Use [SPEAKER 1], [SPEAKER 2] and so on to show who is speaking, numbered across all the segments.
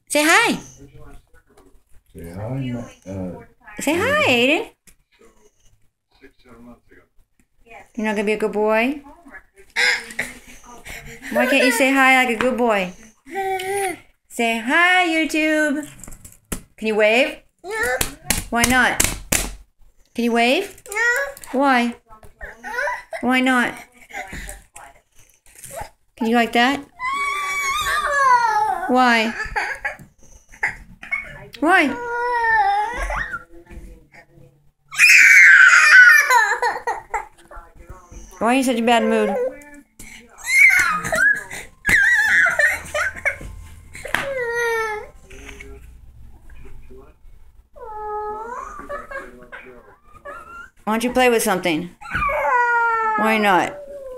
[SPEAKER 1] Say hi.
[SPEAKER 2] Say hi.
[SPEAKER 1] Say hi, Aiden. You're not gonna be a good boy? Why can't you say hi like a good boy? Say hi, YouTube. Can you wave?
[SPEAKER 3] No.
[SPEAKER 1] Why not? Can you wave?
[SPEAKER 3] No.
[SPEAKER 1] Why? Why not? Can you like that? Why? Why? Why are you in such a bad mood? Why don't you play with something? Why not?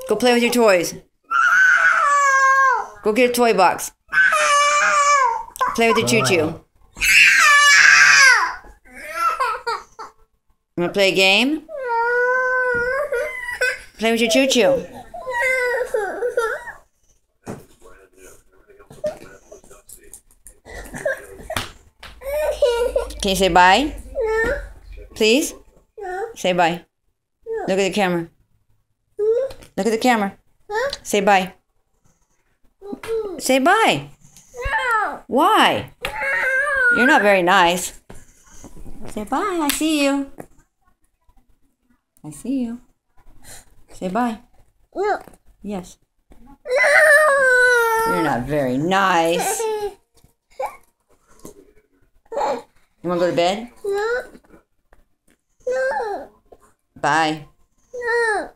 [SPEAKER 1] Go play with your toys. Go get a toy box. Play with your choo-choo. You want to play a game? Play with your choo-choo. Can you say bye? Please? Say bye. Look at the camera. Look at the camera. Say bye. Say bye. Why? You're not very nice. Say bye. I see you. I see you. Say bye.
[SPEAKER 3] No.
[SPEAKER 1] Yes.
[SPEAKER 3] No.
[SPEAKER 1] You're not very nice. You want to go to bed?
[SPEAKER 3] No. No.
[SPEAKER 1] Bye.
[SPEAKER 3] No.